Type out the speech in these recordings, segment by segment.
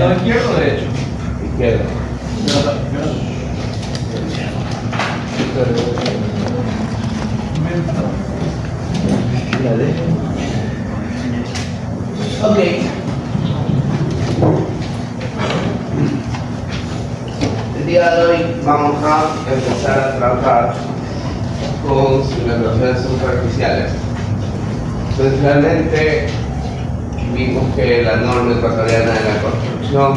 ¿Lado izquierdo o derecho? Izquierda. Ok. El día de hoy vamos a empezar a trabajar con cimentaciones superficiales. Esencialmente vimos que la norma ecuatoriana de la construcción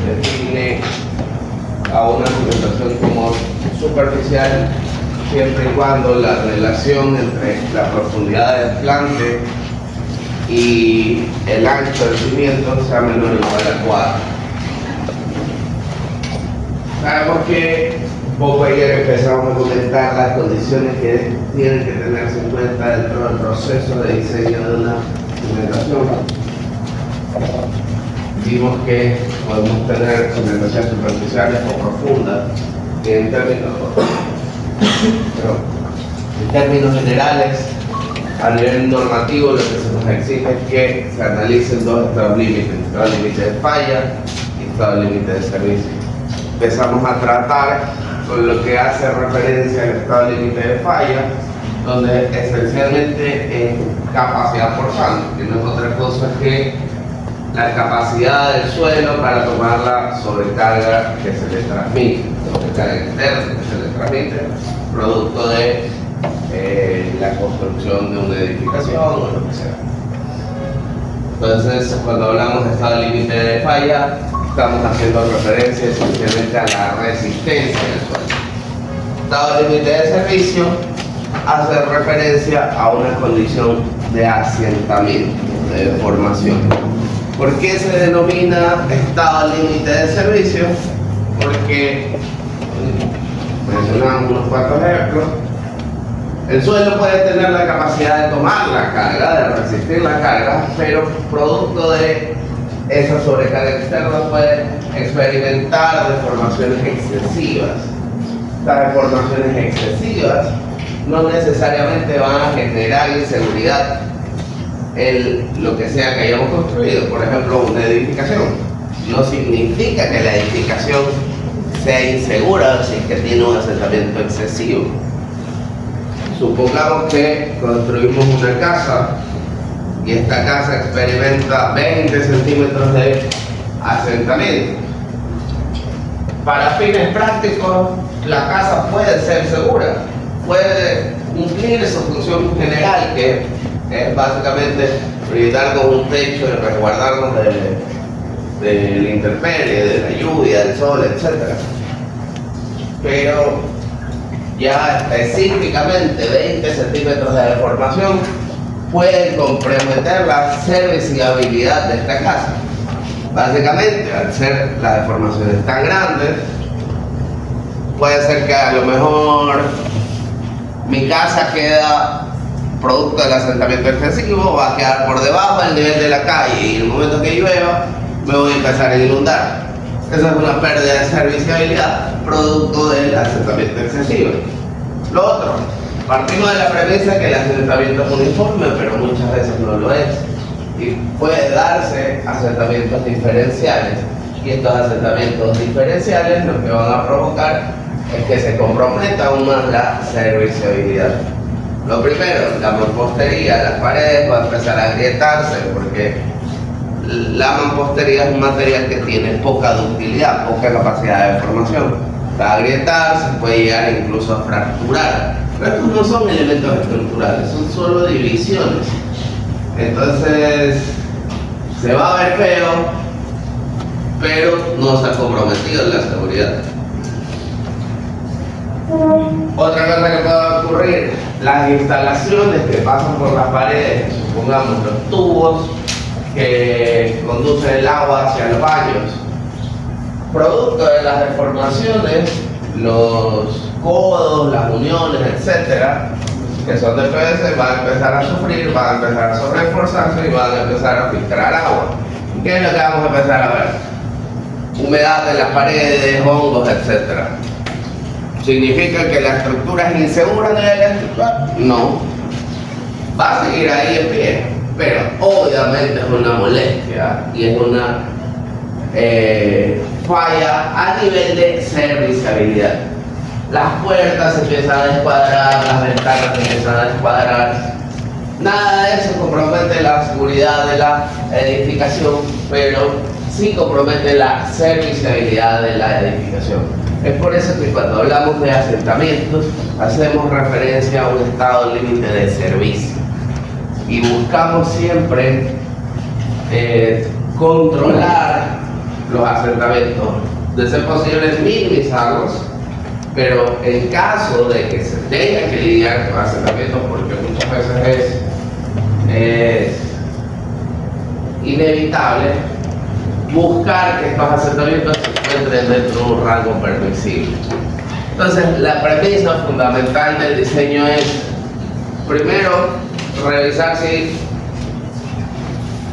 define a una cimentación como superficial siempre y cuando la relación entre la profundidad del plante y el ancho del cimiento sea menor o igual a 4. Sabemos que un poco ayer empezamos a comentar las condiciones que tienen que tenerse en cuenta dentro del proceso de diseño de una cimentación. Vimos que podemos tener cimentaciones superficiales o profundas, que en términos generales, a nivel normativo, lo que se nos exige es que se analicen dos estados límites: estado límite de falla y estado límite de servicio. Empezamos a tratar con lo que hace referencia al estado límite de falla, donde esencialmente es capacidad forzante, que no es otra cosa que la capacidad del suelo para tomar la sobrecarga que se le transmite, sobrecarga externa que se le transmite, producto de la construcción de una edificación o lo que sea. Entonces, cuando hablamos de estado límite de falla, estamos haciendo referencia esencialmente a la resistencia del suelo. Estado límite de servicio hace referencia a una condición de asentamiento, de deformación. ¿Por qué se denomina estado límite de servicio? Porque mencionamos unos cuantos ejemplos. El suelo puede tener la capacidad de tomar la carga, de resistir la carga, pero producto de esa sobrecarga externa puede experimentar deformaciones excesivas. Estas deformaciones excesivas no necesariamente van a generar inseguridad en lo que sea que hayamos construido. Por ejemplo, una edificación no significa que la edificación sea insegura si es que tiene un asentamiento excesivo. Supongamos que construimos una casa y esta casa experimenta 20 centímetros de asentamiento. Para fines prácticos, la casa puede ser segura, puede cumplir su función general, que es básicamente brindar con un techo y resguardarnos de la intemperie, de la lluvia, del sol, etc. Pero ya específicamente 20 centímetros de deformación pueden comprometer la serviciabilidad de esta casa. Básicamente, al ser las deformaciones tan grandes, puede ser que a lo mejor mi casa queda producto del asentamiento excesivo, va a quedar por debajo del nivel de la calle y en el momento que llueva me voy a empezar a inundar. Esa es una pérdida de serviciabilidad producto del asentamiento excesivo. Lo otro, partimos de la premisa que el asentamiento es uniforme, pero muchas veces no lo es. Y puede darse asentamientos diferenciales. Y estos asentamientos diferenciales lo que van a provocar es que se comprometa aún más la serviciabilidad. Lo primero, la mampostería, las paredes van a empezar a agrietarse porque la mampostería es un material que tiene poca ductilidad, poca capacidad de deformación. Va a agrietarse, puede llegar incluso a fracturar. Pero estos no son elementos estructurales, son solo divisiones. Entonces, se va a ver feo, pero no se ha comprometido en la seguridad. Otra cosa que puede ocurrir, las instalaciones que pasan por las paredes, supongamos los tubos que conducen el agua hacia los baños. Producto de las deformaciones, los codos, las uniones, etcétera, que son de PVC, van a empezar a sufrir, van a empezar a sobreesforzarse y van a empezar a filtrar agua. ¿Qué es lo que vamos a empezar a ver? Humedad en las paredes, hongos, etcétera. ¿Significa que la estructura es insegura a nivel estructural? No. Va a seguir ahí en pie, pero obviamente es una molestia y es una falla a nivel de serviciabilidad. Las puertas se empiezan a descuadrar, las ventanas se empiezan a descuadrar. Nada de eso compromete la seguridad de la edificación, pero sí compromete la serviciabilidad de la edificación. Es por eso que cuando hablamos de asentamientos, hacemos referencia a un estado límite de servicio. Y buscamos siempre controlar los asentamientos, de ser posible minimizarlos, pero en caso de que se tenga que lidiar con asentamientos, porque muchas veces es inevitable, buscar que estos asentamientos se encuentren dentro de un rango permisible. Entonces, la premisa fundamental del diseño es, primero, revisar si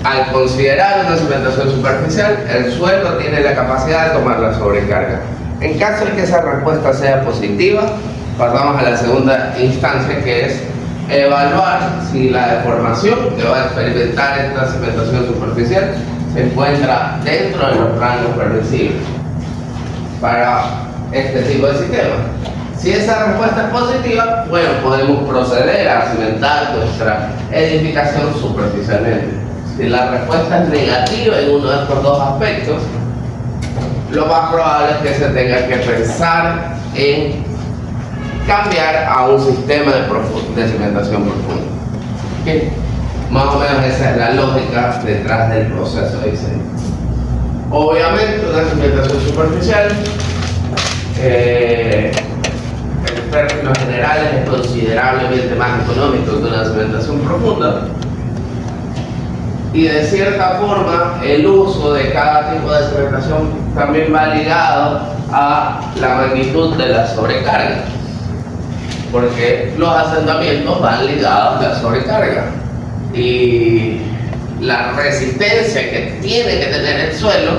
al considerar una cimentación superficial, el suelo tiene la capacidad de tomar la sobrecarga. En caso de que esa respuesta sea positiva, pasamos a la segunda instancia, que es evaluar si la deformación que va a experimentar esta cimentación superficial se encuentra dentro de los rangos permisibles para este tipo de sistema. Si esa respuesta es positiva, bueno, podemos proceder a cimentar nuestra edificación superficialmente. Si la respuesta es negativa en uno de estos dos aspectos, lo más probable es que se tenga que pensar en cambiar a un sistema de cimentación profunda. ¿Okay? Más o menos esa es la lógica detrás del proceso de diseño. Obviamente, una cimentación superficial, en términos generales, es considerablemente más económico que una cimentación profunda. Y de cierta forma, el uso de cada tipo de cimentación también va ligado a la magnitud de la sobrecarga, porque los asentamientos van ligados a la sobrecarga y la resistencia que tiene que tener el suelo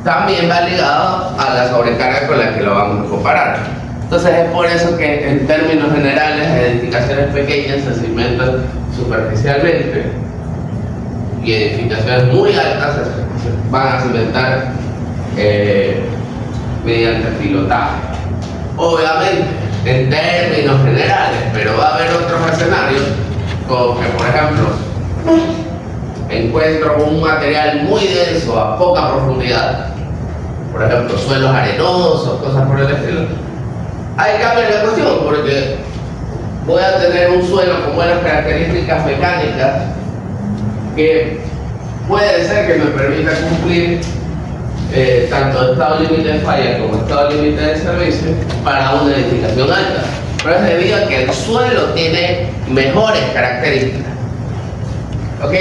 también va ligado a la sobrecarga con la que lo vamos a comparar. Entonces es por eso que en términos generales edificaciones pequeñas se cimentan superficialmente y edificaciones muy altas se van a cimentar mediante pilotaje. Obviamente, en términos generales, pero va a haber otros escenarios, como que, por ejemplo, encuentro un material muy denso a poca profundidad, por ejemplo, suelos arenosos, cosas por el estilo. Hay que cambiar la cuestión, porque voy a tener un suelo con buenas características mecánicas que puede ser que me permita cumplir tanto estado límite de falla como estado límite de servicio para una edificación alta, pero es debido a que el suelo tiene mejores características. ¿Ok?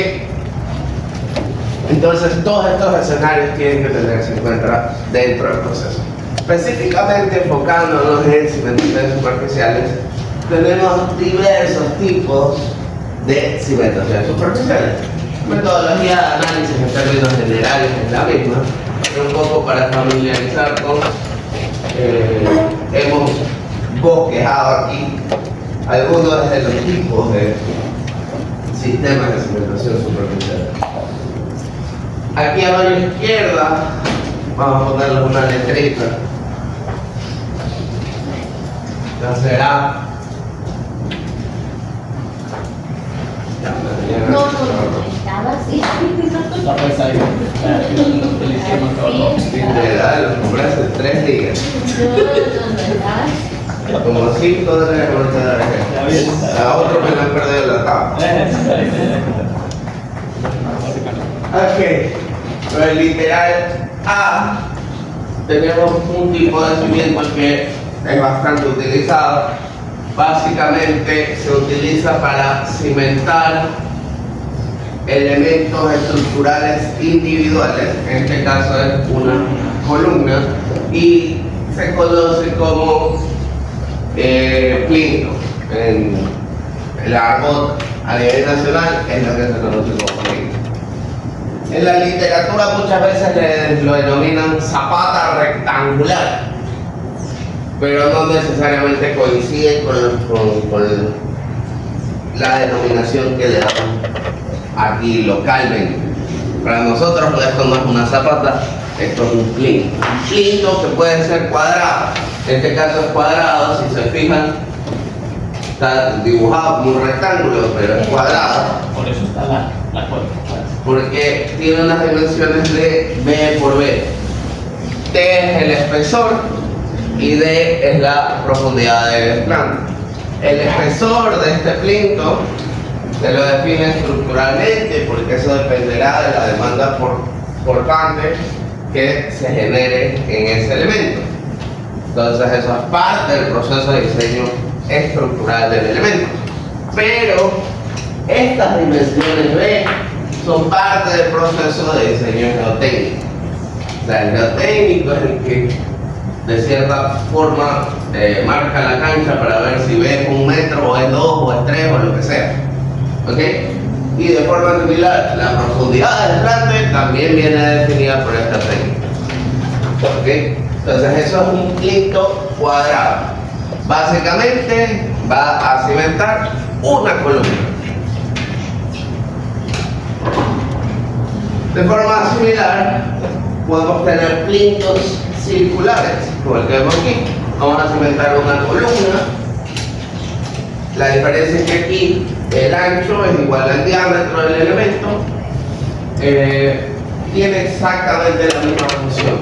Entonces todos estos escenarios tienen que tenerse en cuenta dentro del proceso. Específicamente enfocándonos en cimentaciones superficiales, tenemos diversos tipos de cimentaciones superficiales. Metodología de análisis en términos generales es la misma, pero un poco para familiarizar con, hemos bosquejado aquí algunos de los tipos de sistemas de cimentación superficial. Aquí a mano izquierda vamos a ponerle una letrita. Ya será. No, estaba así. La fuerza ahí. Literal, lo compré hace 3 días. No, Como 5 dólares por cada a otro me lo han perdido la tapa. Ok, pues literal A, tenemos un tipo de cimiento que es bastante utilizado. Básicamente se utiliza para cimentar elementos estructurales individuales, en este caso es una columna, y se conoce como plinto. En el argot a nivel nacional es lo que se conoce como plinto. En la literatura muchas veces lo denominan zapata rectangular, pero no necesariamente coincide con la denominación que le damos aquí localmente. Para nosotros esto no es una zapata, esto es un plinto. Un plinto que puede ser cuadrado. En este caso es cuadrado, si se fijan, está dibujado como un rectángulo, pero es cuadrado. Por eso está la cuerda. Porque tiene unas dimensiones de B por B. T es el espesor y D es la profundidad del plano. El espesor de este plinto se lo define estructuralmente porque eso dependerá de la demanda portante que se genere en ese elemento. Entonces eso es parte del proceso de diseño estructural del elemento. Pero estas dimensiones B son parte del proceso de diseño geotécnico. O sea, el geotécnico es el que de cierta forma marca la cancha para ver si B es 1 metro o es 2 o es 3 o lo que sea. ¿Ok? Y de forma similar, la profundidad del plante también viene definida por esta técnica. ¿Ok? Entonces eso es un plinto cuadrado. Básicamente va a cimentar una columna. De forma similar, podemos tener plintos circulares, como el que vemos aquí. Vamos a cimentar una columna. La diferencia es que aquí el ancho es igual al diámetro del elemento. Tiene exactamente la misma función.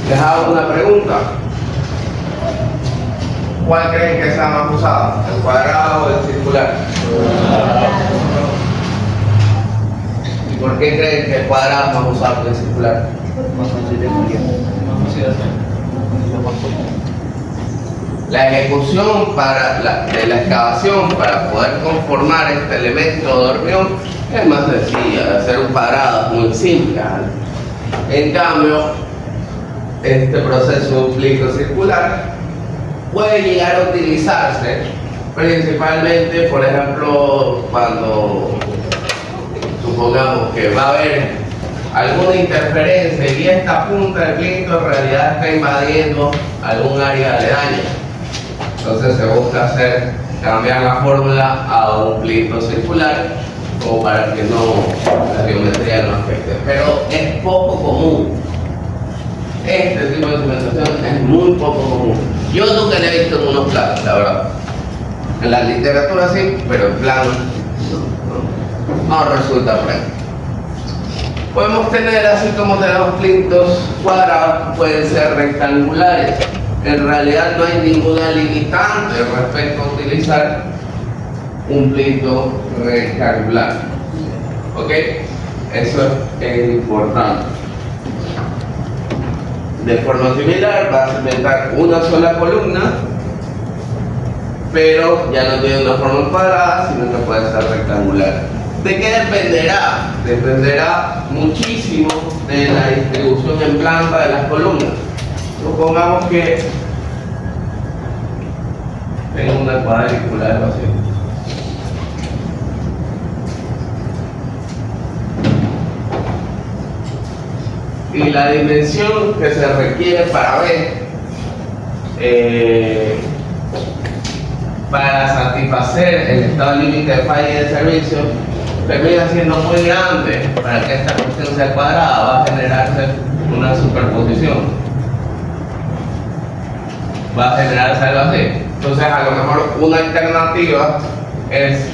Les hago una pregunta. ¿Cuál creen que sea más usado? ¿El cuadrado o el circular? ¿Y por qué creen que el cuadrado es más usado que el circular? La ejecución de la excavación para poder conformar este elemento de hormigón es más sencilla. Hacer un cuadrado es muy simple. En cambio, este proceso de un plinto circular puede llegar a utilizarse principalmente, por ejemplo, cuando supongamos que va a haber alguna interferencia y esta punta del plinto en realidad está invadiendo algún área aledaña. Entonces se busca cambiar la fórmula a un plinto circular como para que la geometría no afecte. Pero es poco común. Este tipo de cimentación es muy poco común. Yo nunca lo he visto en unos planos, la verdad. En la literatura sí, pero en plano no resulta práctico. Podemos tener, así como tenemos plintos cuadrados, pueden ser rectangulares. En realidad no hay ninguna limitante respecto a utilizar un plinto rectangular. ¿Ok? Eso es importante. De forma similar, va a cimentar una sola columna, pero ya no tiene una forma cuadrada, sino que puede ser rectangular. ¿De qué dependerá? Dependerá muchísimo de la distribución en planta de las columnas. Supongamos que tengo una cuadrícula algo así. Y la dimensión que se requiere para ver para satisfacer el estado límite de falla y de servicio termina siendo muy grande. Para que esta cuestión sea cuadrada va a generarse una superposición, va a generarse algo así. Entonces a lo mejor una alternativa es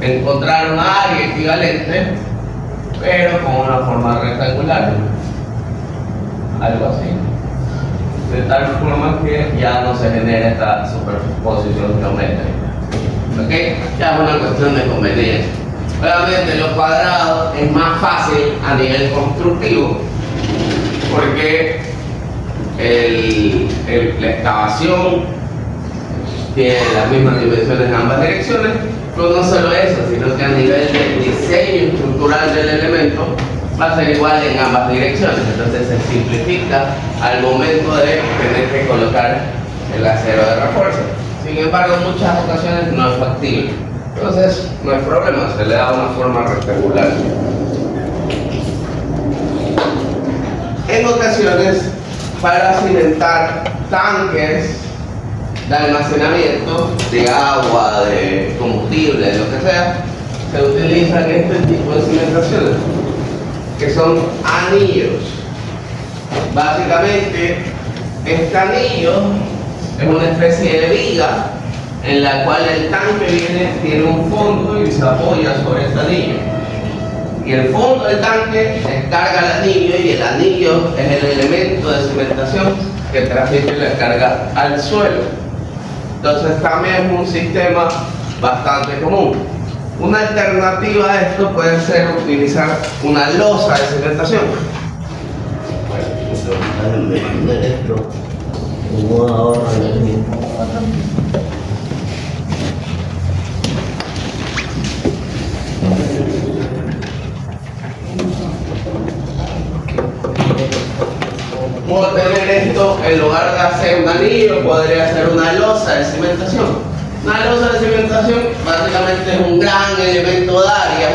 encontrar una área equivalente pero con una forma rectangular, algo así, de tal forma que ya no se genera esta superposición geométrica. ¿Ok? Ya es una cuestión de conveniencia. Obviamente los cuadrados es más fácil a nivel constructivo porque la excavación tiene las mismas dimensiones en ambas direcciones. Pero no solo eso, sino que a nivel de diseño estructural del elemento va a ser igual en ambas direcciones. Entonces se simplifica al momento de tener que colocar el acero de refuerzo. Sin embargo, en muchas ocasiones no es factible. Entonces no hay problema, se le da una forma rectangular. En ocasiones, para cimentar tanques de almacenamiento de agua, de combustible, de lo que sea, se utilizan este tipo de cimentaciones, que son anillos. Básicamente, este anillo es una especie de viga en la cual el tanque tiene un fondo y se apoya sobre este anillo. Y el fondo del tanque descarga el anillo, y el anillo es el elemento de cimentación que transmite la carga al suelo. Entonces también es un sistema bastante común. Una alternativa a esto puede ser utilizar una losa de cimentación. Puedo tener esto, en lugar de hacer un anillo, podría hacer una losa de cimentación. Una losa de cimentación básicamente es un gran elemento de área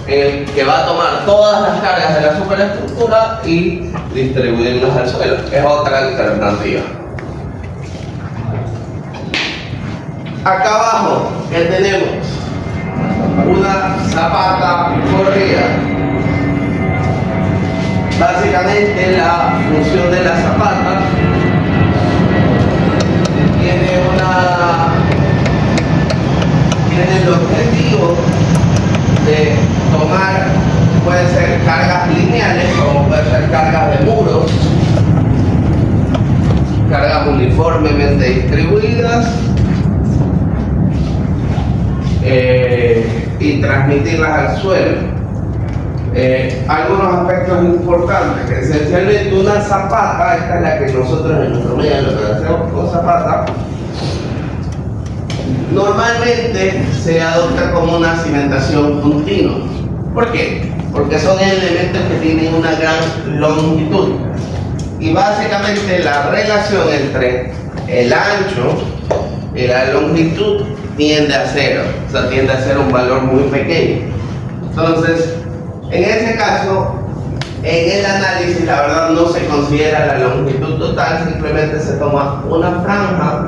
que va a tomar todas las cargas de la superestructura y distribuirlas al suelo. Es otra alternativa. Acá abajo, ¿qué tenemos? Una zapata corrida. Básicamente la función de la zapata tiene el objetivo de tomar, puede ser cargas lineales, como puede ser cargas de muros, cargas uniformemente distribuidas, y transmitirlas al suelo. Algunos aspectos importantes, que esencialmente una zapata, esta es la que nosotros en nuestro medio lo que hacemos con zapata, normalmente se adopta como una cimentación continua. ¿Por qué? Porque son elementos que tienen una gran longitud, y básicamente la relación entre el ancho y la longitud tiende a cero, o sea, tiende a ser un valor muy pequeño. Entonces, en ese caso, en el análisis, la verdad no se considera la longitud total, simplemente se toma una franja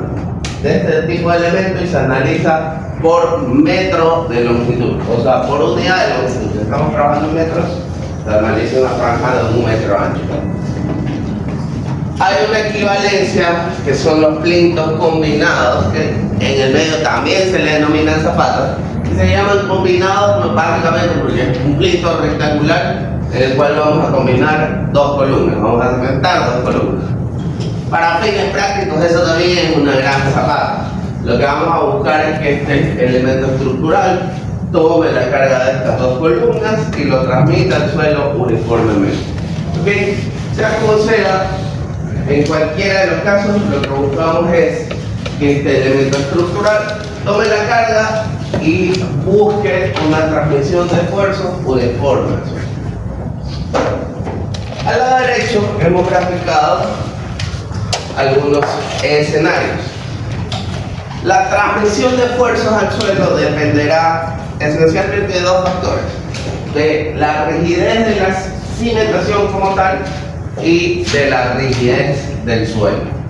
de este tipo de elemento y se analiza por metro de longitud, o sea, por unidad de longitud. Si estamos trabajando en metros, se analiza una franja de 1 metro ancho. Hay una equivalencia que son los plintos combinados, que en el medio también se le denominan zapatas, y se llaman combinados básicamente porque es un plinto rectangular en el cual vamos a combinar dos columnas, vamos a cementar dos columnas. Para fines prácticos eso también es una gran zapata. Lo que vamos a buscar es que este elemento estructural tome la carga de estas dos columnas y lo transmita al suelo uniformemente. ¿Okay? Sea como sea, en cualquiera de los casos lo que buscamos es que este elemento estructural tome la carga y busque una transmisión de esfuerzo uniforme. Al lado derecho hemos graficado algunos escenarios. La transmisión de esfuerzos al suelo dependerá esencialmente de dos factores: de la rigidez de la cimentación como tal y de la rigidez del suelo.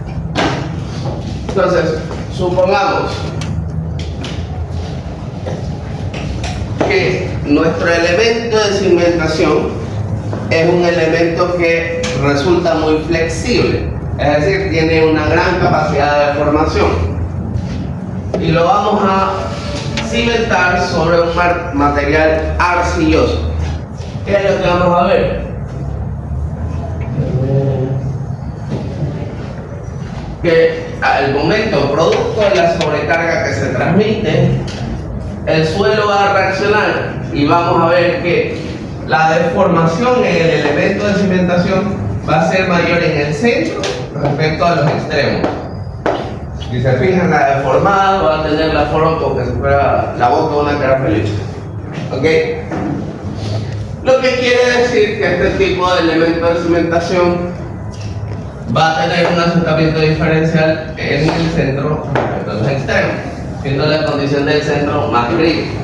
Entonces, supongamos que nuestro elemento de cimentación es un elemento que resulta muy flexible, es decir, tiene una gran capacidad de formación, y lo vamos a cimentar sobre un material arcilloso. ¿Qué es lo que vamos a ver? Que al momento, producto de la sobrecarga que se transmite, el suelo va a reaccionar y vamos a ver que la deformación en el elemento de cimentación va a ser mayor en el centro respecto a los extremos. Si se fijan, la deformada va a tener la forma como si fuera la boca de una cara feliz. ¿Ok? Lo que quiere decir que este tipo de elemento de cimentación va a tener un asentamiento diferencial en el centro respecto a los extremos, siendo la condición del centro más crítica.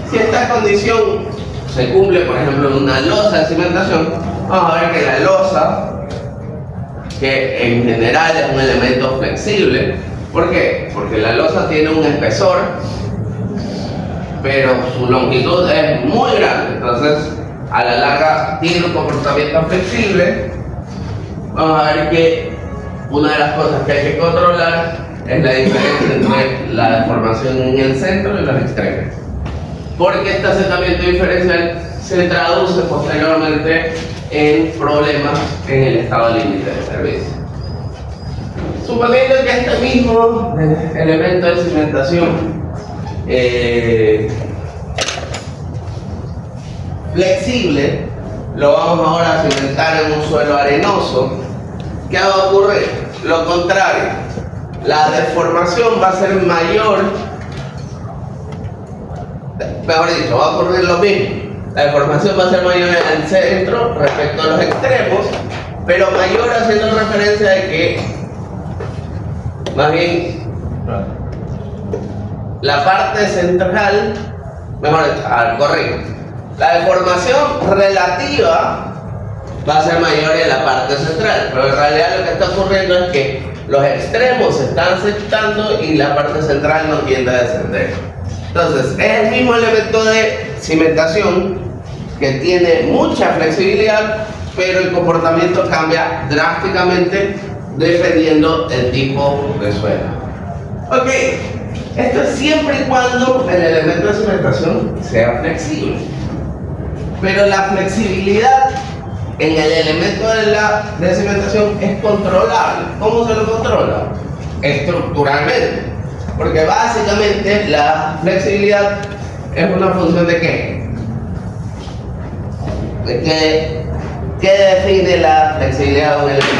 Si esta condición se cumple, por ejemplo, en una losa de cimentación, vamos a ver que la losa, que en general es un elemento flexible, ¿por qué? Porque la losa tiene un espesor pero su longitud es muy grande, entonces a la larga tiene un comportamiento flexible. Vamos a ver que una de las cosas que hay que controlar es la diferencia entre la deformación en el centro y los extremos, porque este asentamiento diferencial se traduce posteriormente en problemas en el estado límite de servicio. Suponiendo que este mismo elemento de cimentación flexible lo vamos ahora a cimentar en un suelo arenoso, ¿qué va a ocurrir? Lo contrario, la deformación va a ser mayor, mejor dicho, va a ocurrir lo mismo. La deformación va a ser mayor en el centro respecto a los extremos, pero mayor haciendo referencia de que, más bien, la parte central, mejor dicho, corrijo, la deformación relativa va a ser mayor en la parte central, pero en realidad lo que está ocurriendo es que los extremos se están aceptando y la parte central no tiende a descender. Entonces, es el mismo elemento de cimentación que tiene mucha flexibilidad, pero el comportamiento cambia drásticamente dependiendo del tipo de suelo. Ok, esto es siempre y cuando el elemento de cimentación sea flexible. Pero la flexibilidad en el elemento de cimentación es controlable. ¿Cómo se lo controla? Estructuralmente. Porque básicamente la flexibilidad es una función de ¿qué? ¿Qué define la flexibilidad de un elemento?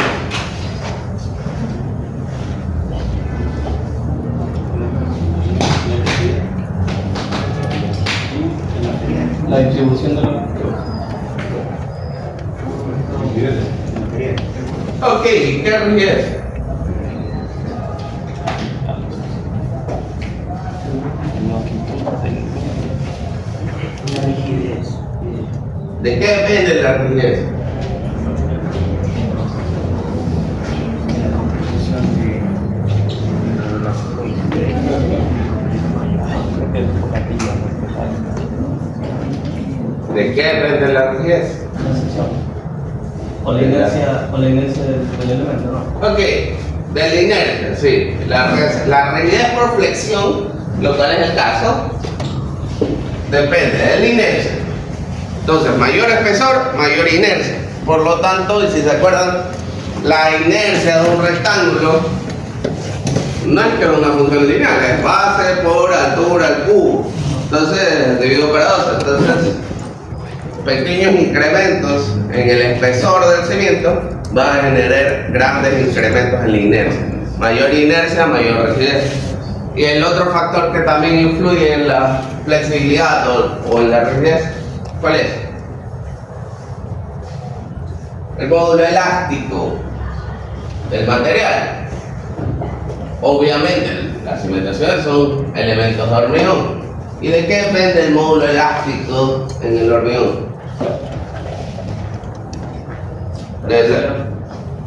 La distribución de los Ok, ¿qué rigidez? ¿De qué depende la rigidez? ¿De qué depende la rigidez? o la inercia del elemento, ¿no? Ok, de la inercia, sí. La rigidez por flexión, lo cual es el caso, depende de la inercia. Entonces, mayor espesor, mayor inercia. Por lo tanto, y si se acuerdan, la inercia de un rectángulo no es que es una función lineal, es base por altura al cubo. Entonces, dividido por 2. Entonces, pequeños incrementos en el espesor del cimiento van a generar grandes incrementos en la inercia. Mayor inercia, mayor rigidez. Y el otro factor que también influye en la flexibilidad o en la rigidez, ¿cuál es? El módulo elástico del material. Obviamente, las cimentaciones son elementos de hormigón. ¿Y de qué depende el módulo elástico en el hormigón?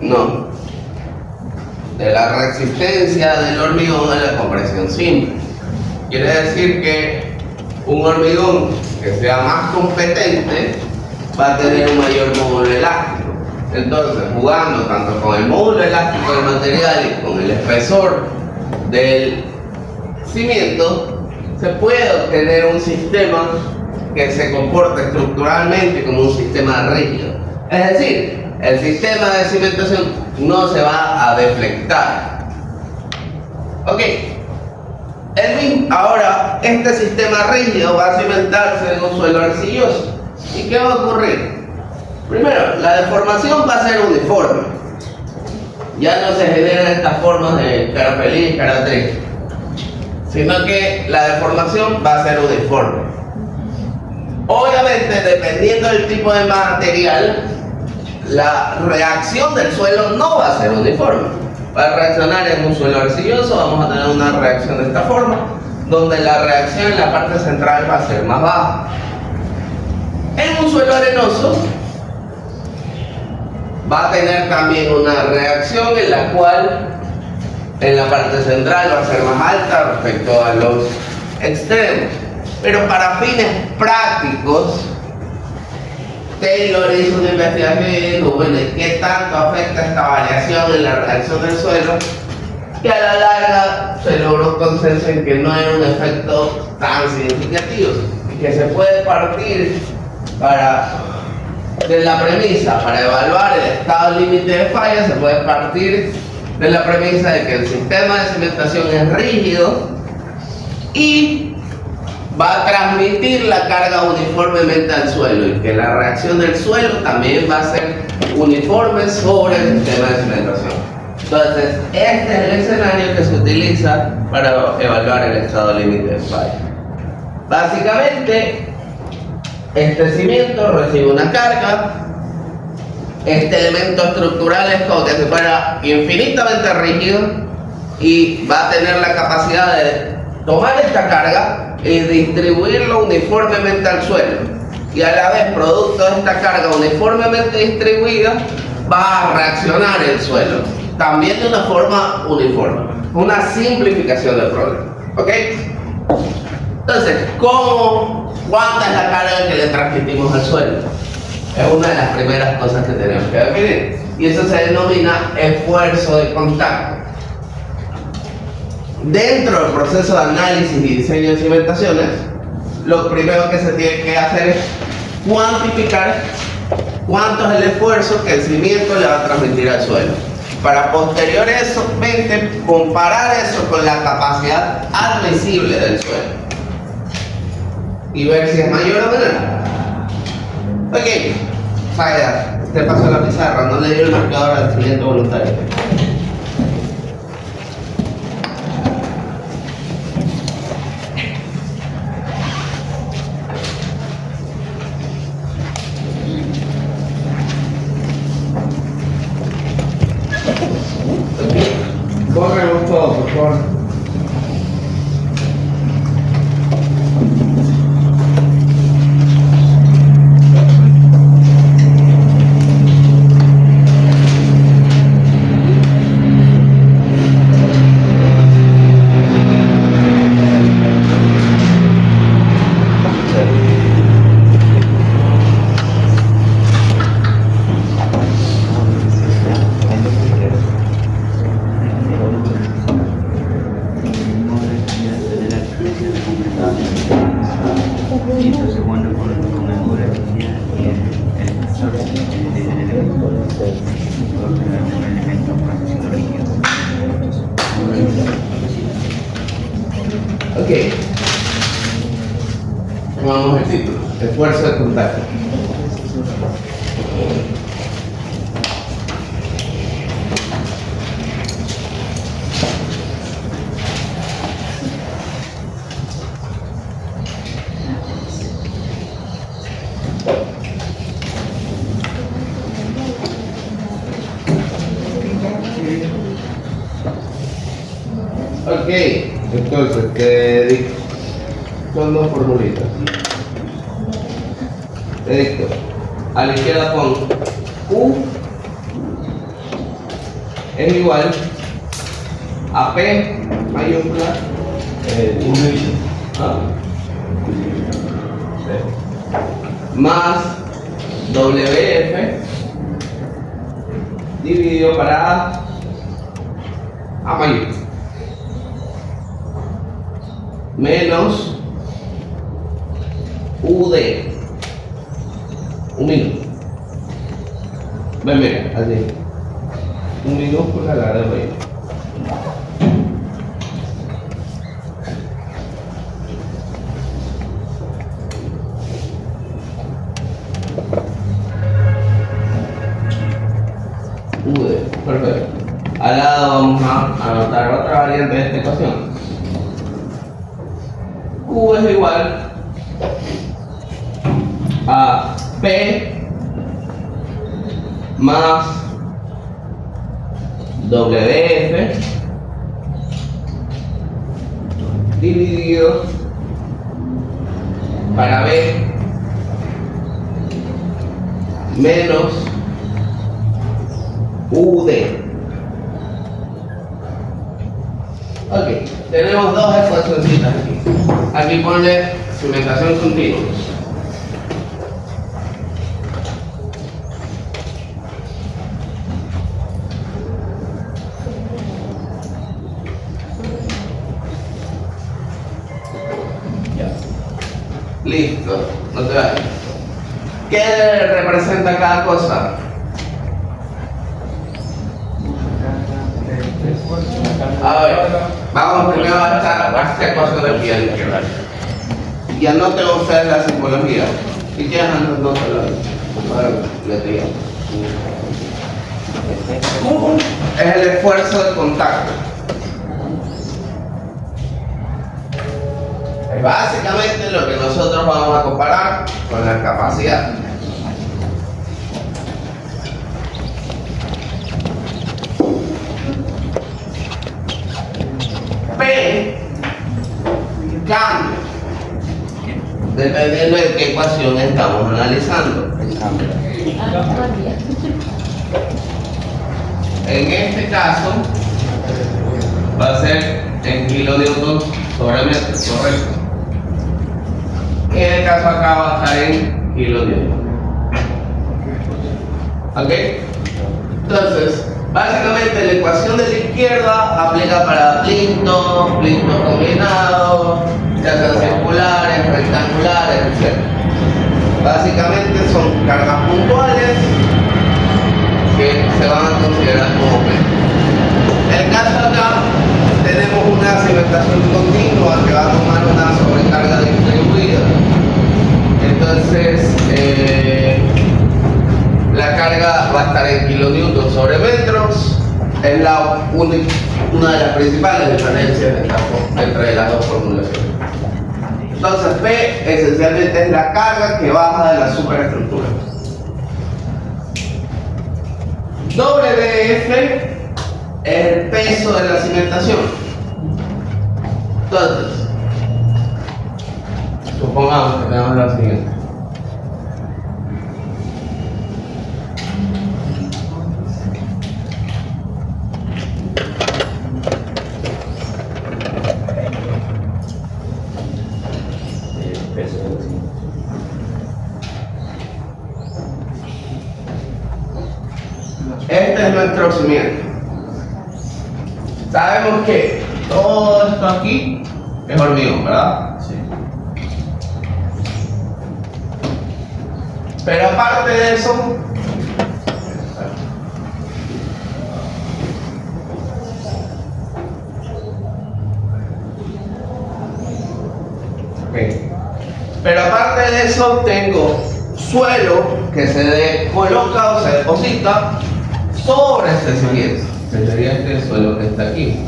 No. De la resistencia del hormigón a la compresión simple. Quiere decir que un hormigón que sea más competente va a tener un mayor módulo elástico. Entonces, jugando tanto con el módulo elástico del material y con el espesor del cimiento, se puede obtener un sistema que se comporte estructuralmente como un sistema rígido. Es decir, el sistema de cimentación no se va a deflectar. Ok. Ahora, este sistema rígido va a cimentarse en un suelo arcilloso. ¿Y qué va a ocurrir? Primero, la deformación va a ser uniforme. Ya no se generan estas formas de cara feliz, cara triste, sino que la deformación va a ser uniforme. Obviamente, dependiendo del tipo de material, la reacción del suelo no va a ser uniforme. Para reaccionar en un suelo arcilloso vamos a tener una reacción de esta forma, donde la reacción en la parte central va a ser más baja. En un suelo arenoso va a tener también una reacción en la cual en la parte central va a ser más alta respecto a los extremos. Pero para fines prácticos, Taylor hizo una investigación y dijo, bueno, ¿qué tanto afecta esta variación en la reacción del suelo? Y a la larga se logró un consenso en que no era un efecto tan significativo y que se puede partir de la premisa para evaluar el estado límite de falla, se puede partir de la premisa de que el sistema de cimentación es rígido y va a transmitir la carga uniformemente al suelo y que la reacción del suelo también va a ser uniforme sobre el sistema de cimentación. Entonces, este es el escenario que se utiliza para evaluar el estado límite de falla. Básicamente, este cimiento recibe una carga, este elemento estructural es como que si fuera infinitamente rígido y va a tener la capacidad de tomar esta carga y distribuirlo uniformemente al suelo. Y a la vez, producto de esta carga uniformemente distribuida, va a reaccionar el suelo, también de una forma uniforme. Una simplificación del problema. ¿Ok? Entonces, ¿cuánta es la carga que le transmitimos al suelo? Es una de las primeras cosas que tenemos que definir. Y eso se denomina esfuerzo de contacto. Dentro del proceso de análisis y diseño de cimentaciones, lo primero que se tiene que hacer es cuantificar cuánto es el esfuerzo que el cimiento le va a transmitir al suelo. Para posteriormente comparar eso con la capacidad admisible del suelo y ver si es mayor o menor. Ok, vaya, te paso la pizarra, no le dio el marcador al siguiente voluntario. Corremos todo, por favor. Ok. Tomamos el título. Esfuerzo de contacto. Ok, entonces, son dos formulitas. Esto, a la izquierda pon U es igual a P mayúscula más WF dividido para A mayúscula menos UD, un minuto. Ven, mira, así. Un minúscula la de medio. UD, perfecto. Al lado vamos a anotar otra variante de esta ecuación. Q es igual a P más WF dividido para B menos UD. Ok, tenemos dos ecuacioncitas aquí. Aquí pone cimentación continua. Listo, no te vayas. ¿Qué representa cada cosa? A ver, vamos primero a esta ecuación de pie izquierda. Y anoten ustedes la simbología. Si quieres, anótalo. Q es el esfuerzo de contacto. Es básicamente lo que nosotros vamos a comparar con la capacidad. P cambia dependiendo de qué ecuación estamos analizando. En este caso va a ser en kilonewton sobre metro, correcto. Y en el caso acá va a estar en kilonewton. ¿Ok? Entonces, básicamente la ecuación de la izquierda aplica para plintos combinados, ya sean circulares, rectangulares, etc. Básicamente son cargas puntuales que se van a considerar como P. En el caso de acá tenemos una cimentación continua que va a tomar una sobrecarga distribuida. Entonces la carga va a estar en kilonewton sobre metros. Es una de las principales diferencias entre las dos formulaciones. Entonces P esencialmente es la carga que baja de la superestructura. WF es el peso de la cimentación. Entonces, supongamos que tenemos lo siguiente. Este es nuestro cimiento. Sabemos que todo esto aquí es hormigón, ¿verdad? Sí. Pero aparte de eso, pero aparte de eso tengo suelo que se coloca o se deposita sobre este cimiento, que sería este suelo que está aquí.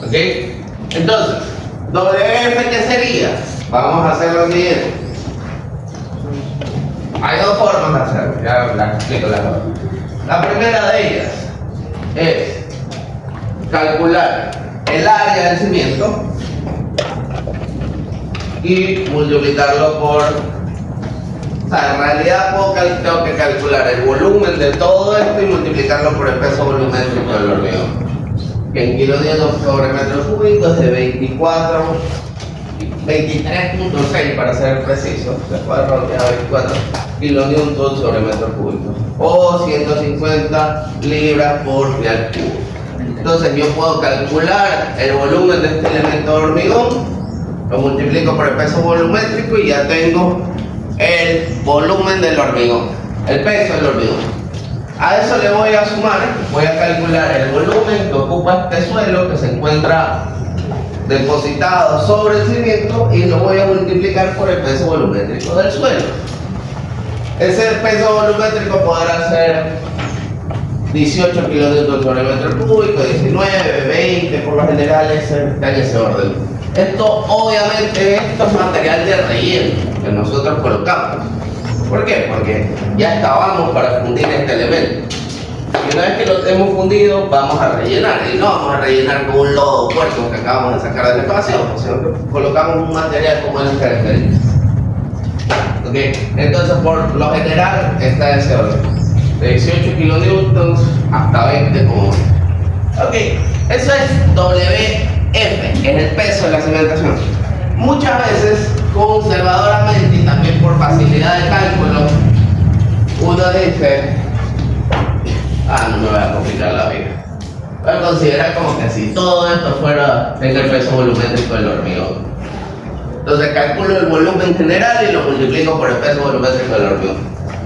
¿Ok? Entonces, WF, ¿qué sería? Vamos a hacer lo siguiente. Hay dos formas de hacerlo, ya las explico las dos. La primera de ellas es calcular el área del cimiento y multiplicarlo por... O sea, en realidad tengo que calcular el volumen de todo esto y multiplicarlo por el peso volumétrico del hormigón, que en kilonewton sobre metro cúbico es de 23.6 para ser preciso, se puede redondear a 24 kilonewton sobre metro cúbico, o 150 libras por pie al cubo. Entonces yo puedo calcular el volumen de este elemento de hormigón, lo multiplico por el peso volumétrico y ya tengo el volumen del hormigón, el peso del hormigón. A eso le voy a sumar, voy a calcular el volumen que ocupa este suelo que se encuentra depositado sobre el cimiento y lo voy a multiplicar por el peso volumétrico del suelo. Ese peso volumétrico podrá ser 18 kilonewton sobre metro cúbico, 19, 20, por lo general está en ese orden. Esto obviamente esto es material de relleno que nosotros colocamos. ¿Por qué? Porque ya estábamos para fundir este elemento. Y una vez que lo hemos fundido, vamos a rellenar. Y no vamos a rellenar con un lodo puerco que acabamos de sacar de la ecuación, sino que colocamos un material como es característico. ¿Ok? Entonces, por lo general, está en ese orden. de 18 kilonewtons hasta 20 como. Ok, eso es WF, es el peso de la cimentación. Muchas veces, conservadoramente y también por facilidad de cálculo, uno dice, no me voy a complicar la vida. Voy a considerar como que si todo esto fuera en el peso volumétrico del hormigón. Entonces calculo el volumen general y lo multiplico por el peso volumétrico del hormigón.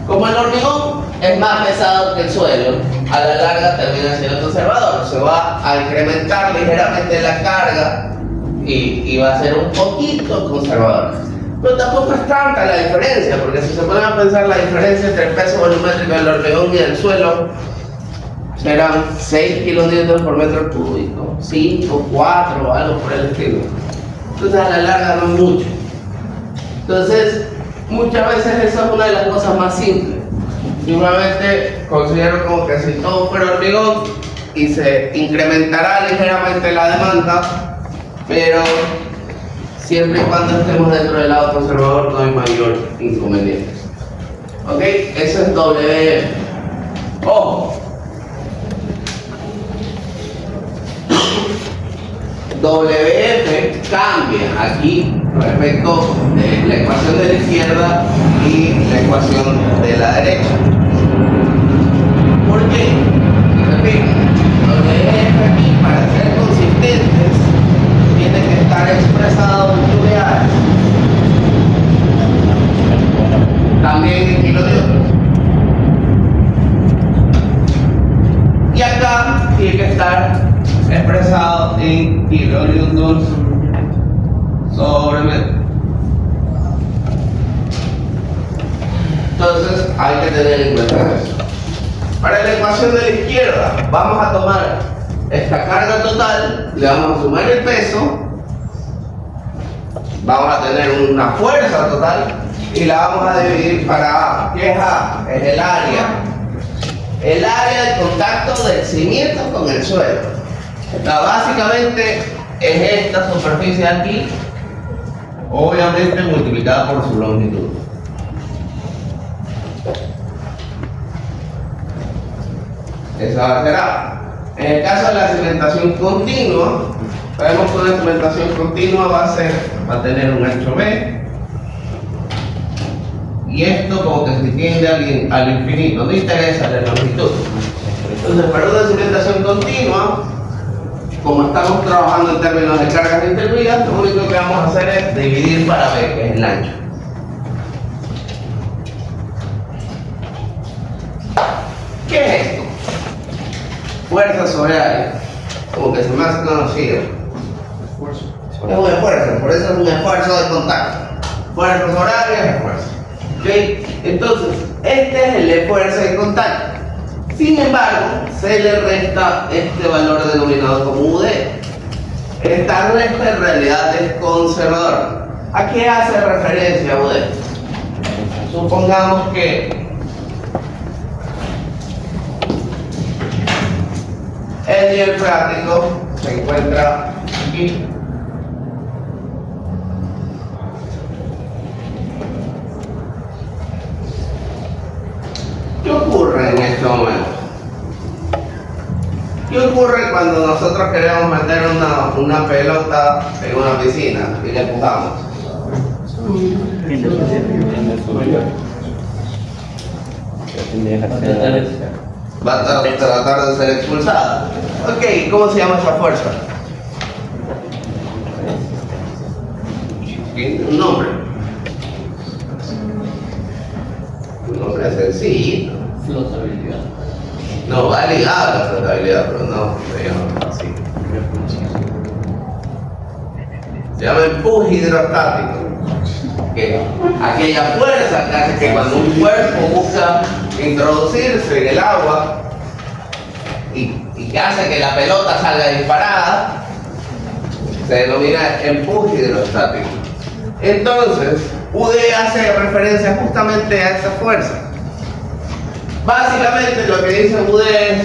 Como el hormigón es más pesado que el suelo, a la larga termina siendo conservador. Se va a incrementar ligeramente la carga y va a ser un poquito conservador. Pero tampoco es tanta la diferencia, porque si se ponen a pensar la diferencia entre el peso volumétrico del hormigón y del suelo, serán 6 kilonewtons por metro cúbico, 5, 4, algo por el estilo. Entonces a la larga no es mucho. Entonces, muchas veces eso es una de las cosas más simples. Igualmente considero como que si todo fuera hormigón y se incrementará ligeramente la demanda, pero siempre y cuando estemos dentro del lado conservador no hay mayor inconveniente. Ok, eso es WF. Ojo. WF cambia aquí respecto de la ecuación de la izquierda y la ecuación de la derecha. ¿Por qué? Repito, WF aquí, para ser consistentes, tiene que estar expresado en unidades, también en kilonewtons. Y acá tiene que estar expresado en kilonewtons sobre metro. Entonces hay que tener en cuenta eso. Para la ecuación de la izquierda vamos a tomar esta carga total, le vamos a sumar el peso, vamos a tener una fuerza total y la vamos a dividir para A. ¿Qué es A? Es el área. El área de contacto del cimiento con el suelo. Básicamente es esta superficie de aquí, obviamente multiplicada por su longitud. Esa va a ser A. En el caso de la cimentación continua, sabemos que una cimentación continua va a tener un ancho B, y esto como que se tiende al infinito, no interesa la longitud. Entonces, para una cimentación continua, como estamos trabajando en términos de cargas intervenidas, lo único que vamos a hacer es dividir para B, que es el ancho. ¿Qué es esto? Fuerza sobre área. Como que se me hace conocido. Es una fuerza, por eso es un esfuerzo de contacto. Fuerza sobre área es esfuerzo. ¿Okay? Entonces, este es el esfuerzo de contacto. Sin embargo, se le resta este valor denominado como UD. Esta resta en realidad es conservador. ¿A qué hace referencia UD? Supongamos que el diafragmático se encuentra aquí. ¿Qué ocurre en este momento? ¿Qué ocurre cuando nosotros queremos meter una pelota en una piscina y la empujamos? Va a tratar de ser expulsada. Ok, ¿cómo se llama esa fuerza? Tiene un nombre. Un nombre sencillo. Flotabilidad. No, va ligado a la flotabilidad, pero no se llama así. Se llama empuje hidrostático. Que aquella fuerza que hace que cuando un cuerpo busca introducirse en el agua y que hace que la pelota salga disparada, se denomina empuje hidrostático. Entonces, UD hace referencia justamente a esa fuerza. Básicamente lo que dice UD es: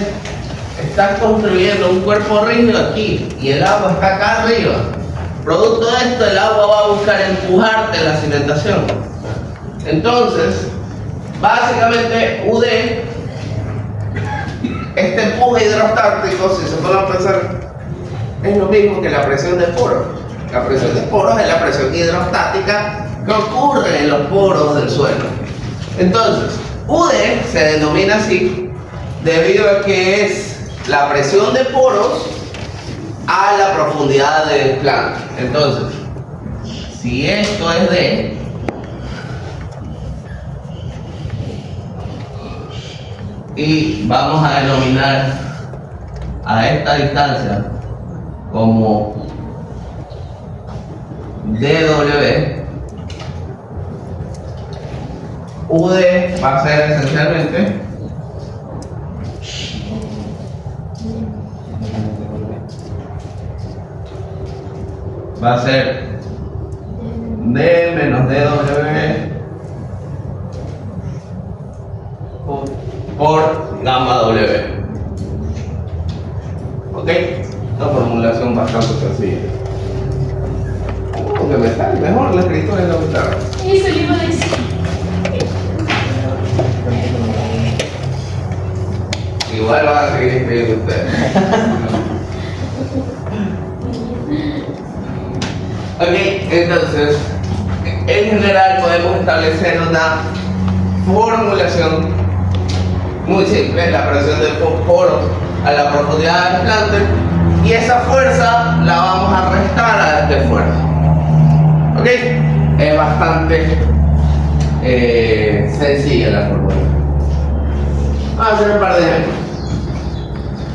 estás construyendo un cuerpo rígido aquí y el agua está acá arriba. Producto de esto, el agua va a buscar empujarte en la cimentación. Entonces, básicamente UD Este empuje hidrostático, si se puede pensar, es lo mismo que la presión de poros. La presión de poros es la presión hidrostática que ocurre en los poros del suelo. Entonces, UD se denomina así debido a que es la presión de poros a la profundidad del plano. Entonces, si esto es D, y vamos a denominar a esta distancia como dW, UD va a ser esencialmente D menos dW por gamma W. Ok, una formulación bastante sencilla. Porque me sale mejor la escritura en la guitarra. Eso le iba a decir. Igual van a seguir escribiendo ustedes. Ok, entonces, en general podemos establecer una formulación muy simple, la presión del poro a la profundidad del plante, y esa fuerza la vamos a restar a este esfuerzo. Ok, es bastante sencilla la fórmula. Vamos a hacer un par de ejemplos.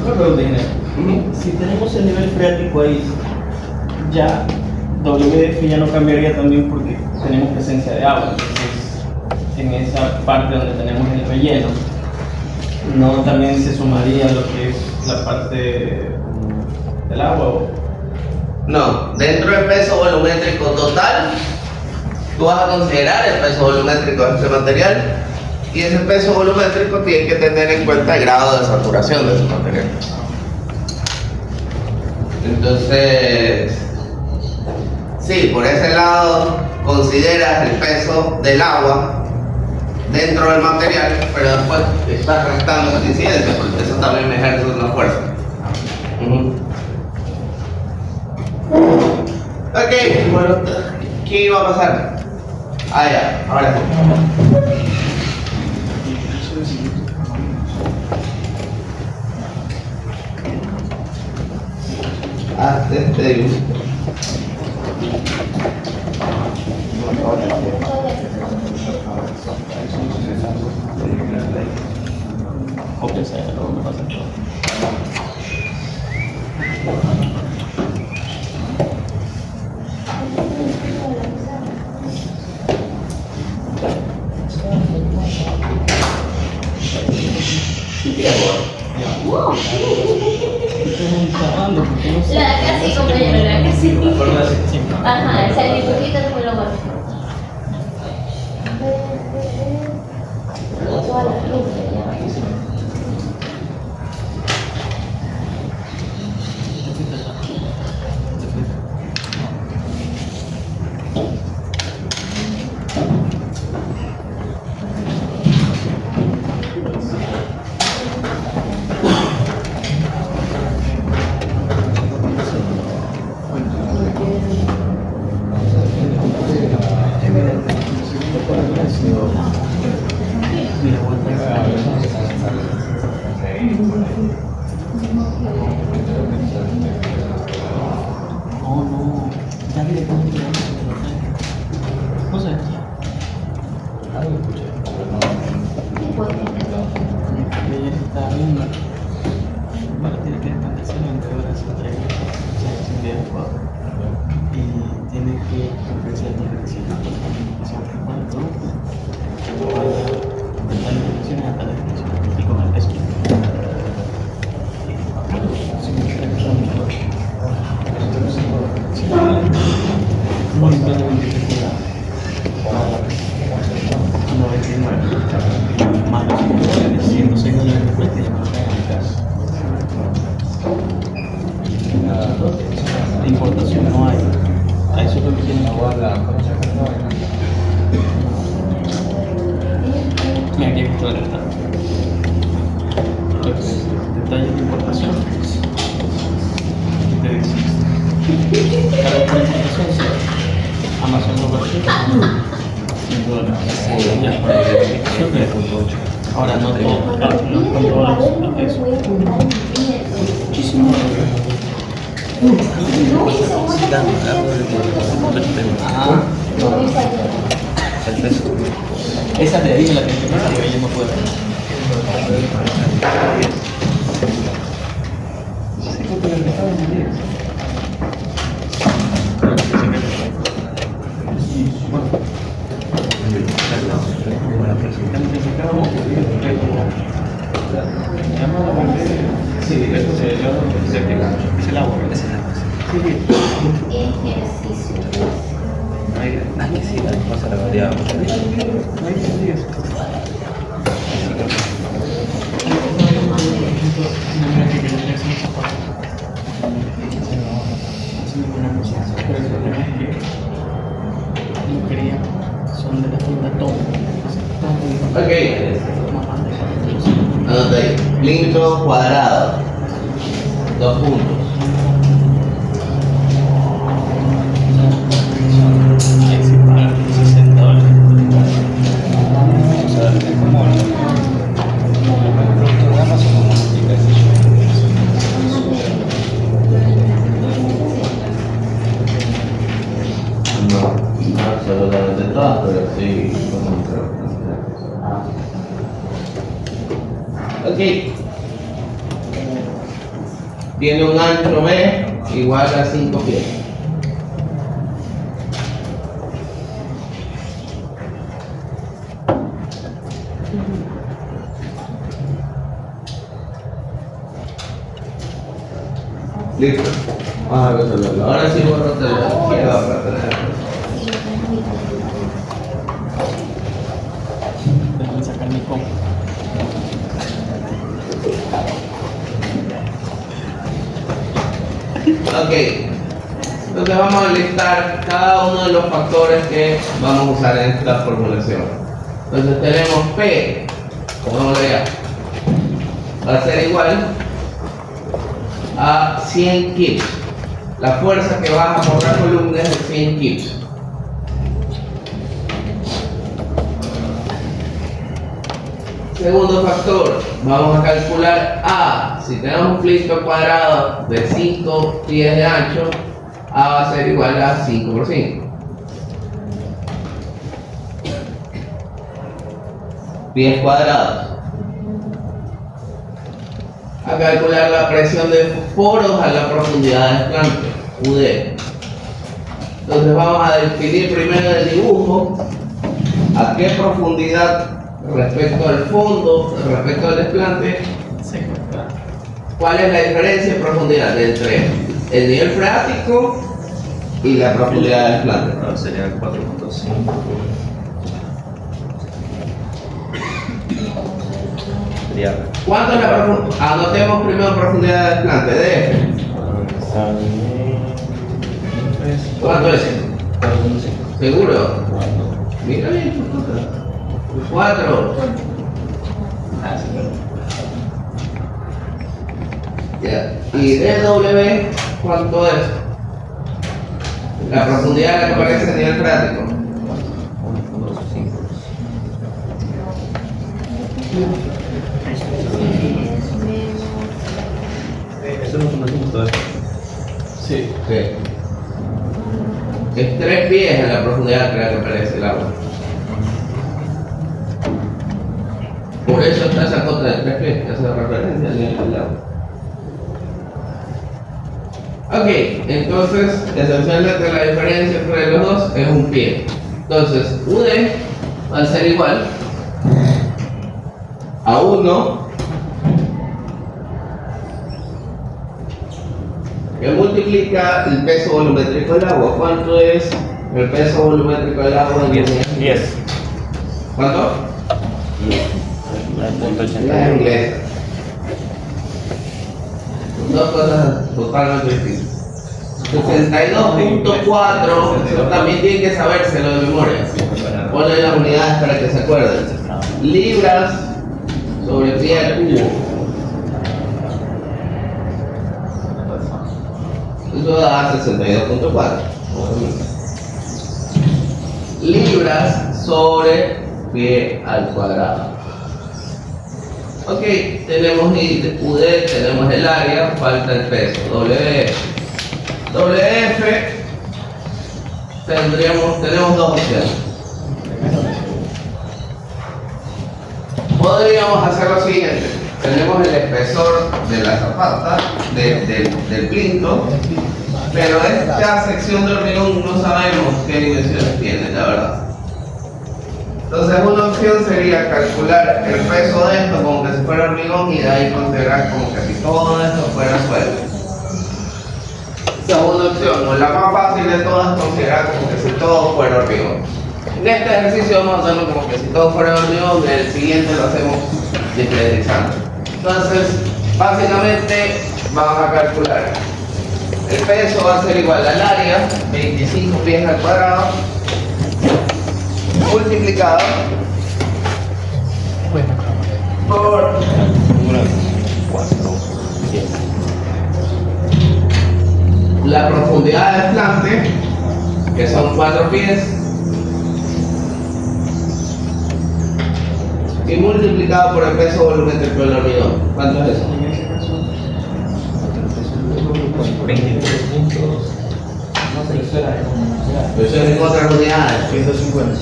Una pregunta, ingeniero. Si tenemos el nivel freático ahí, ya WF ya no cambiaría también porque tenemos presencia de agua. Entonces, en esa parte donde tenemos el relleno, no también se sumaría lo que es la parte del agua. ¿O? No, dentro del peso volumétrico total, tú vas a considerar el peso volumétrico de ese material, y ese peso volumétrico tiene que tener en cuenta el grado de saturación de ese material. Entonces, sí, por ese lado consideras el peso del agua dentro del material, pero después estás restando esa incidencia, porque eso también me ejerce una fuerza. Ok, bueno, ¿qué iba a pasar? Ah, ya, ahora sí. Te digo. La casi, compañero, la casi. Forma así. Ajá, esa dibujita es muy lo más. Todas las luces ya. Importación no hay. A eso es lo que tienen que Mira, aquí está. Detalles de importación. ¿Qué te dice? Cargo por importación, sí. Amazon Overseas. $100. Ya, para verificación de ahora no todo, no con todos los eso. Muchísimo. Ah, esa de ahí me la tengo que pasar, porque ella no puede. Ejercicio. Son de la tienda Tom. Ok. Anota ahí. Límite cuadrado. 2 puntos. Ahí sí pagan $60. O sea, es como el producto de Amazon como No absolutamente todas, pero sí como ok. Tiene un ancho B igual a 5 pies. Listo. Vamos a resolverlo. Ahora sí borro la izquierda para tener. Déjame sacar mi compu. Ok, entonces vamos a listar cada uno de los factores que vamos a usar en esta formulación. Entonces tenemos P, pongámosle ya, va a ser igual a 100 kips. La fuerza que baja por la columna es de 100 kips. Segundo factor, vamos a calcular A. Si tenemos un plito cuadrado de 5 pies de ancho, A va a ser igual a 5 por 5. Pies cuadrados. A calcular la presión de poros a la profundidad del desplante, UD. Entonces vamos a definir primero el dibujo, a qué profundidad respecto al fondo, respecto al desplante, cuál es la diferencia en profundidad entre el nivel freático y la profundidad del desplante. Ahora sería 4.5. Sería ¿Cuánto es la profundidad? Anotemos primero profundidad del desplante, DF. ¿Cuánto es? ¿Seguro? Mira bien, tu cosa. 4. Ya. ¿Y DW cuánto es? La profundidad de la que aparece a nivel freático. Eso no conocimos todavía. Sí. Sí. Es 3 pies en la profundidad que aparece el agua. Por eso está esa cota de 3 pies, que hace referencia al nivel del agua. Ok, entonces esencialmente la diferencia entre los dos es un pie. Entonces, UD va a ser igual a 1 que multiplica el peso volumétrico del agua. ¿Cuánto es el peso volumétrico del agua en 10. ¿Cuánto? 9.80. La inglesa. Dos cosas totalmente distintas. 62.4, eso también tienen que sabérselo de memoria. Ponle las unidades para que se acuerden. Libras sobre pie al cubo. Eso da 62.4. Libras sobre pie al cuadrado. Ok, tenemos UD, tenemos el área, falta el peso, WF. WF, tenemos dos opciones. Podríamos hacer lo siguiente. Tenemos el espesor de la zapata, del plinto, pero esta sección de hormigón no sabemos qué dimensiones tiene, la verdad. Entonces una opción sería calcular el peso de esto como que si fuera hormigón y de ahí considerar como que si todo esto fuera suelo. Segunda opción, o la más fácil de todas, considerar como que si todo fuera hormigón. En este ejercicio vamos a hacerlo como que si todo fuera hormigón, en el siguiente lo hacemos discretizando. Entonces, básicamente vamos a calcular. El peso va a ser igual al área, 25 pies al cuadrado, multiplicado por 10. la profundidad del flanque, que son 4 pies, y multiplicado por el peso volumétrico del hormigón. ¿Cuánto es eso? 23 puntos. Pues eso es en otras unidades. 150.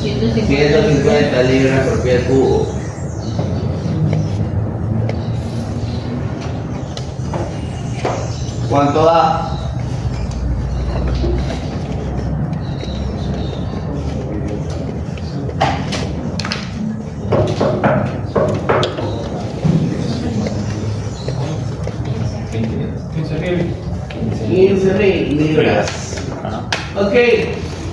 150 libras por pie cubo. ¿Cuánto da? ¿15.000? 15.000 libras. Ok,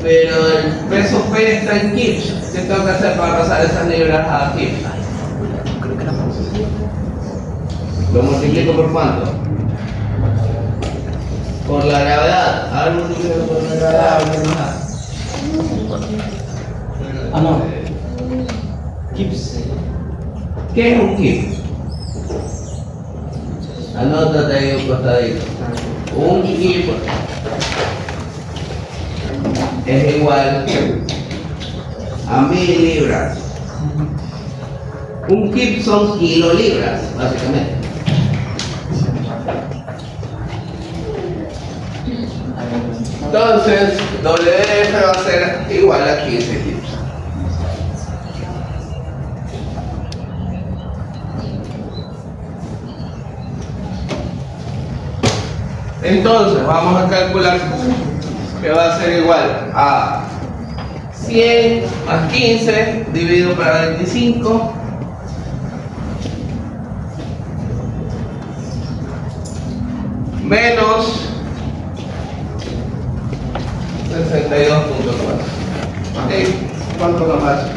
pero el peso P está en kips. ¿Qué tengo que hacer para pasar esas libras a kips? ¿Lo multiplico por cuánto? Por la gravedad. A ver, multiplico por la gravedad. Ah, no. Kips. ¿Qué es un kip? Anótate ahí un costadito. Un kip es igual a 1000 libras. Un kip son kilolibras, básicamente. Entonces, WF va a ser igual a 15 kips. Entonces, vamos a calcular que va a ser igual a 100 más 15 dividido por 25 menos 62.4. Ok, ¿cuánto nos hace?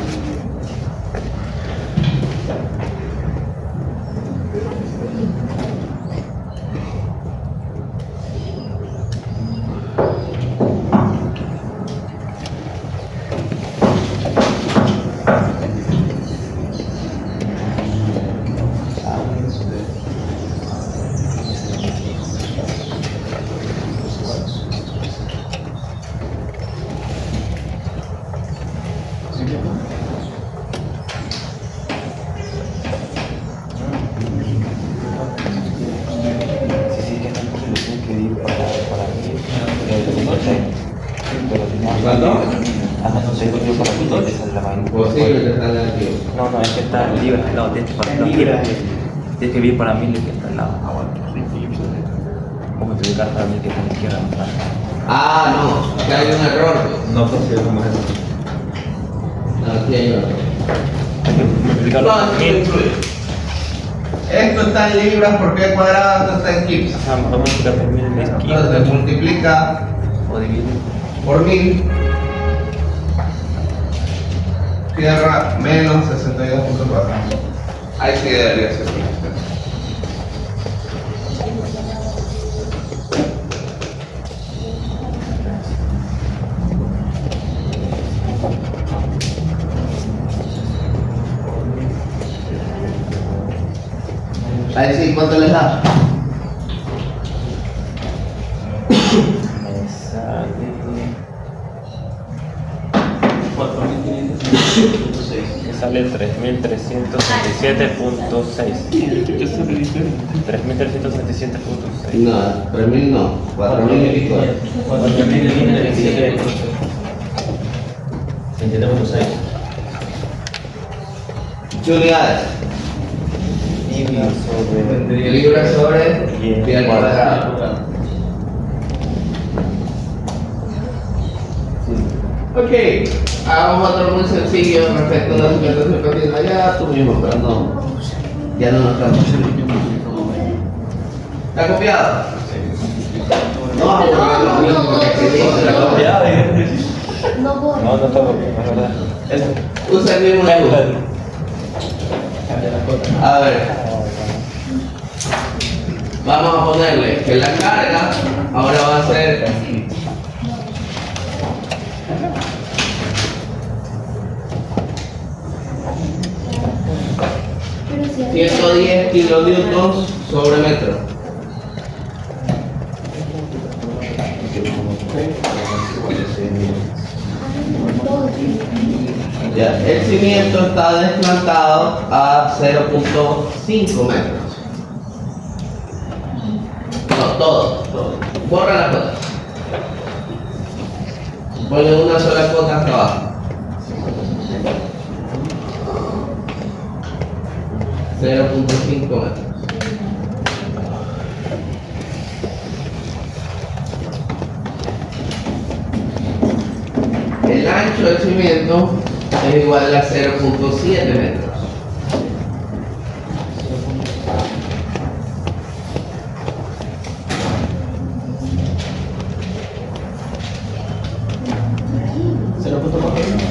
¿Cuánto? Posible que está negativo. No, no, es que está en libras al lado. Tienes que pasar Libras. Tienes que vivir para 1000 que está al lado. Ah, bueno. ¿Cómo multiplicar para 1000 que está a la izquierda? Ah, no, que hay un error. No sé si es como eso. Aquí hay un error. Hay que multiplicarlo No, por esto 1000. incluye. Esto está en libras por pie cuadrado, esto está en kips. Ajá, vamos a multiplicar por 1000 es Entonces 15. multiplica O divide. por 1000. Tierra menos 62.4. Ahí sí debería ser. Ahí sí, ¿cuánto les da? Me sale 3.367.6. 3.367.6. No, 3.000 no, 4.000 y pico. 27.6. ¿Qué unidades? Libras sobre pie al cuadrado. Ok, hagamos otro muy sencillo respecto a una suplementación continua. Ya tuvimos, pero no. Ya no nos estamos. ¿Está copiado? No, No, lo mismo que escribimos. No voy. No, no está bien, es verdad. Usa el mismo dibujo. A ver. Vamos a ponerle que la carga ahora va a ser 110 kilonewtons sobre metro. Ya, el cimiento está desplantado a 0.5 metros. No, todo. Borra la cota. Ponle una sola cota hasta abajo. 0.5 metros. El ancho del cimiento es igual a 0.7 metros.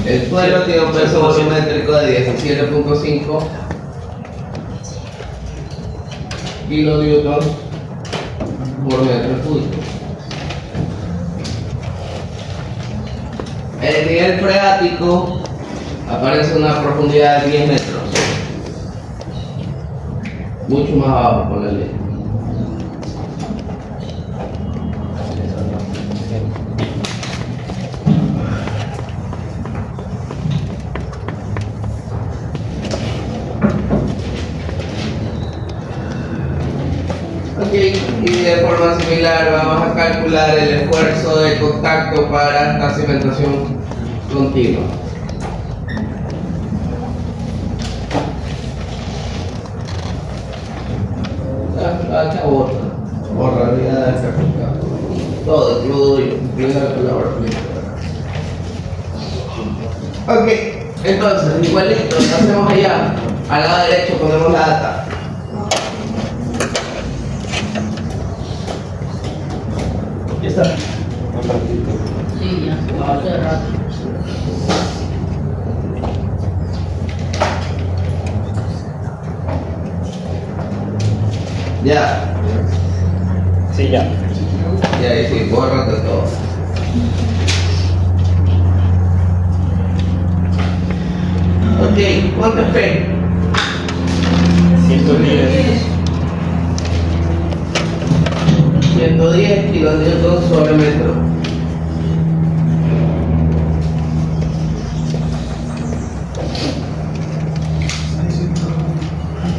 El suelo tiene un peso volumétrico de 17.5 kilonewtons por metro cúbico. El nivel freático aparece a una profundidad de 10 metros. Mucho más abajo por la línea. Ok, y de forma similar vamos a calcular el esfuerzo de contacto para esta cimentación continua. Acá borra de acá. Todo, incluido la palabra. Ok, entonces, igualito, lo hacemos allá. Al lado derecho ponemos la data. Ya está. Un ratito. Sí, ya, hace rato. Ya, Sí, ya. ya, y sí, bórrate todo. Ok, ¿cuánto es P? 110. 110 kilonewtons sobre metro.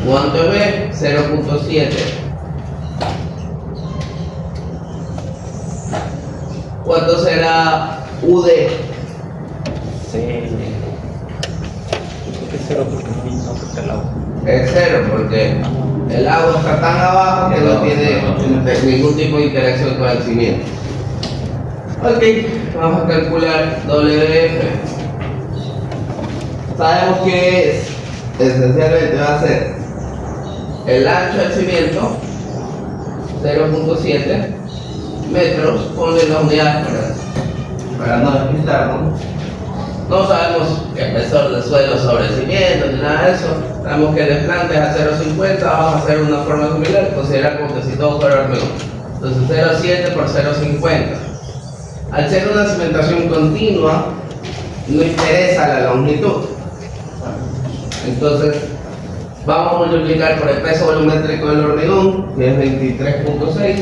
¿Cuánto es B? 0.7. ¿Cuánto será UD? Sí. Yo creo que es 0 porque no afecta el agua. Es 0 porque el agua está tan abajo que no tiene ningún tipo de interacción con el cimiento. Ok, vamos a calcular WF. Sabemos que es, esencialmente va a ser el ancho del cimiento, 0.7 metros, ponle las unidades para no despistarnos. No sabemos el espesor del suelo sobre el cimiento ni nada de eso. Sabemos que el desplante es a 0.50, vamos a hacer una forma similar, considerar como que si todo fuera hormigón. Entonces 0.7 por 0.50. Al ser una cimentación continua, no interesa la longitud. Entonces vamos a multiplicar por el peso volumétrico del hormigón, que es 23.6.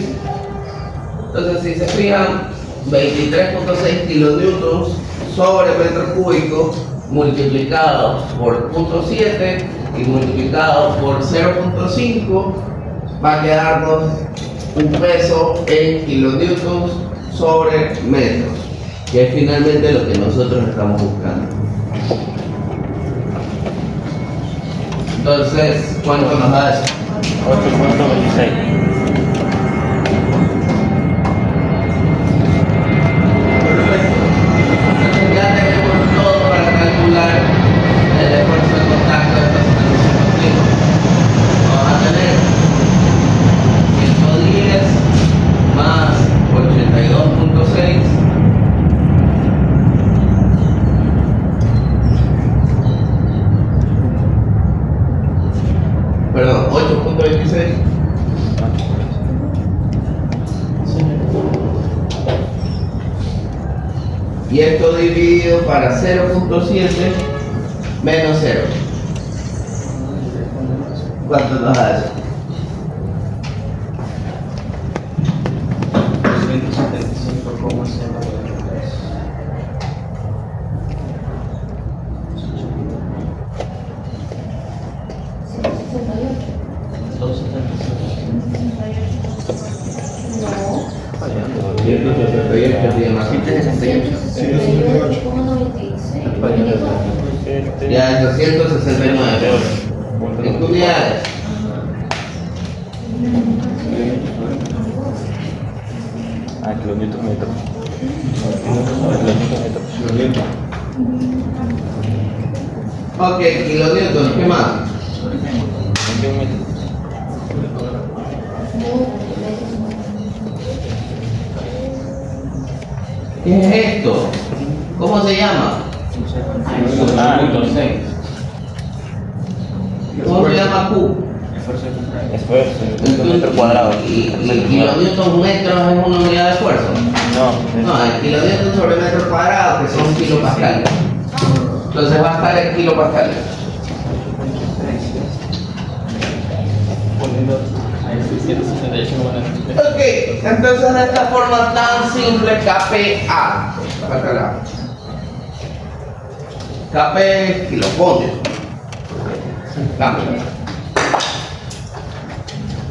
Entonces si se fijan, 23.6 kilonewtons sobre metro cúbico multiplicado por 0.7 y multiplicado por 0.5 va a quedarnos un peso en kilonewtons sobre metros, que es finalmente lo que nosotros estamos buscando. Entonces, ¿cuánto nos da eso? 8.26. Ya tenemos todo para calcular el esfuerzo de contacto de estos dispositivos. Vamos a tener 110 más 82.6 perdón, 8.26 y esto dividido para 0.7 menos 0. ¿Cuánto nos da eso? 175,03. No. 168 tiene más. 168,96. Ya, 269. ¿En qué unidades? Ah, kilonewton metro. Kilonewton metro. Ok, kilonewton, ¿qué más? 21 metros. ¿Qué es esto? ¿Cómo se llama? ¿Cómo se llama Q? Esfuerzo, un metro cuadrado. ¿Y kilonewton metros es una unidad de esfuerzo? No, el kilonewton sobre metro cuadrado, que son kilopascales. Entonces va a estar en kilopascales. Ok, entonces de esta forma tan simple, KPA. KP es kilovoltios.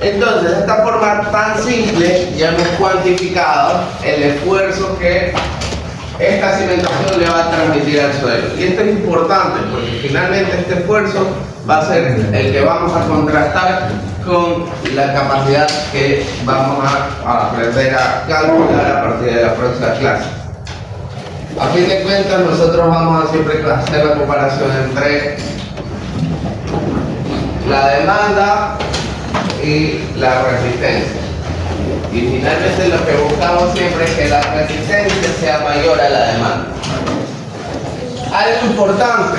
Entonces, de esta forma tan simple, ya hemos cuantificado el esfuerzo que esta cimentación le va a transmitir al suelo. Y esto es importante porque finalmente este esfuerzo va a ser el que vamos a contrastar con la capacidad que vamos a aprender a calcular a partir de la próxima clase. A fin de cuentas, nosotros vamos a siempre hacer la comparación entre la demanda y la resistencia. Y finalmente lo que buscamos siempre es que la resistencia sea mayor a la demanda. Algo importante,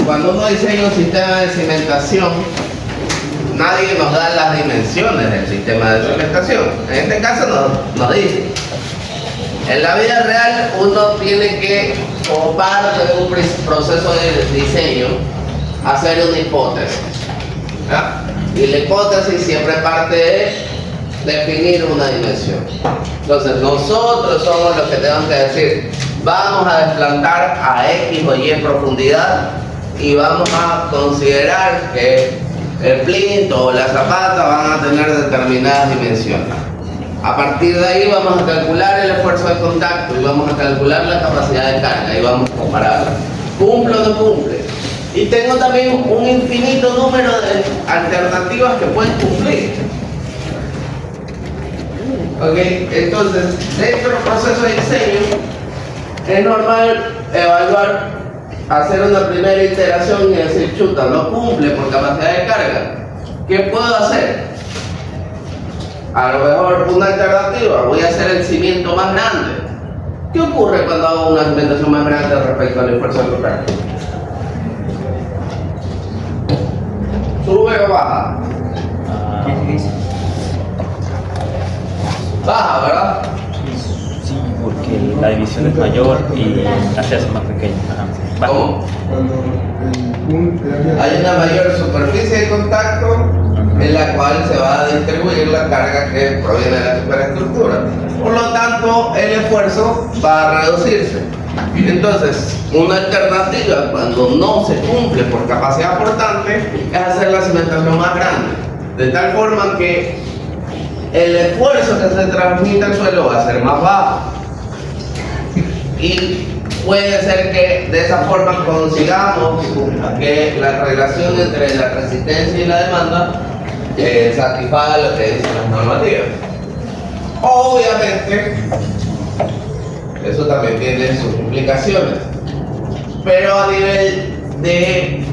cuando uno diseña un sistema de cimentación, nadie nos da las dimensiones del sistema de cimentación. En este caso nos dice. En la vida real uno tiene que, como parte de un proceso de diseño, hacer una hipótesis. ¿Ya? Y la hipótesis siempre parte de definir una dimensión. Entonces nosotros somos los que tenemos que decir, vamos a desplantar a X o Y profundidad y vamos a considerar que el plinto o la zapata van a tener determinadas dimensiones. A partir de ahí vamos a calcular el esfuerzo de contacto y vamos a calcular la capacidad de carga y vamos a compararla. ¿Cumple o no cumple? Y tengo también un infinito número de alternativas que pueden cumplir. Ok, entonces dentro del proceso de diseño es normal evaluar, hacer una primera iteración y decir, chuta, no cumple por capacidad de carga. ¿Qué puedo hacer? A lo mejor una alternativa, voy a hacer el cimiento más grande. ¿Qué ocurre cuando hago una cimentación más grande respecto al esfuerzo de contacto? ¿Sube o baja? Baja, ¿verdad? Sí, porque la división es mayor y la se hace más pequeña. Ajá. ¿Cómo? Hay una mayor superficie de contacto en la cual se va a distribuir la carga que proviene de la superestructura. Por lo tanto, el esfuerzo va a reducirse. Entonces, una alternativa cuando no se cumple por capacidad portante es hacer la cimentación más grande, de tal forma que el esfuerzo que se transmite al suelo va a ser más bajo. Y puede ser que de esa forma consigamos que la relación entre la resistencia y la demanda satisfaga lo que dicen las normativas. Obviamente, eso también tiene sus implicaciones, pero a nivel de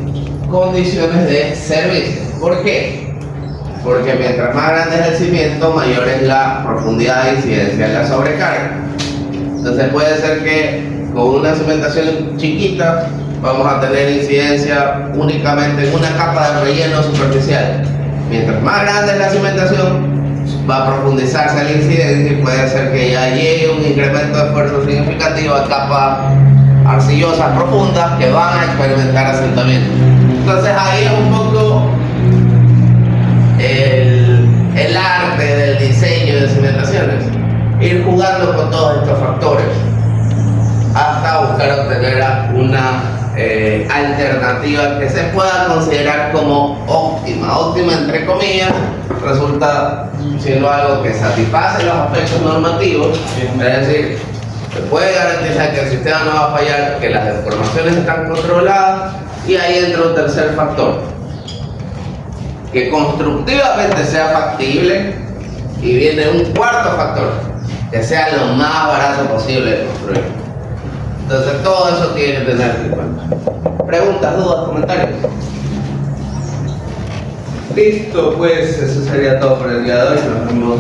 condiciones de servicio. ¿Por qué? Porque mientras más grande es el cimiento, mayor es la profundidad de incidencia de la sobrecarga. Entonces puede ser que con una cimentación chiquita vamos a tener incidencia únicamente en una capa de relleno superficial. Mientras más grande es la cimentación, va a profundizarse la incidencia y puede ser que ya llegue un incremento de esfuerzo significativo a capas arcillosas profundas que van a experimentar asentamiento. Entonces ahí es un poco el arte del diseño de cimentaciones, ir jugando con todos estos factores hasta buscar obtener una alternativa que se pueda considerar como óptima entre comillas, resulta siendo algo que satisface los aspectos normativos, es decir, se puede garantizar que el sistema no va a fallar, que las deformaciones están controladas, y ahí entra un tercer factor, que constructivamente sea factible, y viene un cuarto factor, que sea lo más barato posible de construir. Entonces todo eso tiene que tener en cuenta. ¿Preguntas, dudas, comentarios? Listo, pues eso sería todo por el día de hoy. Nos vemos.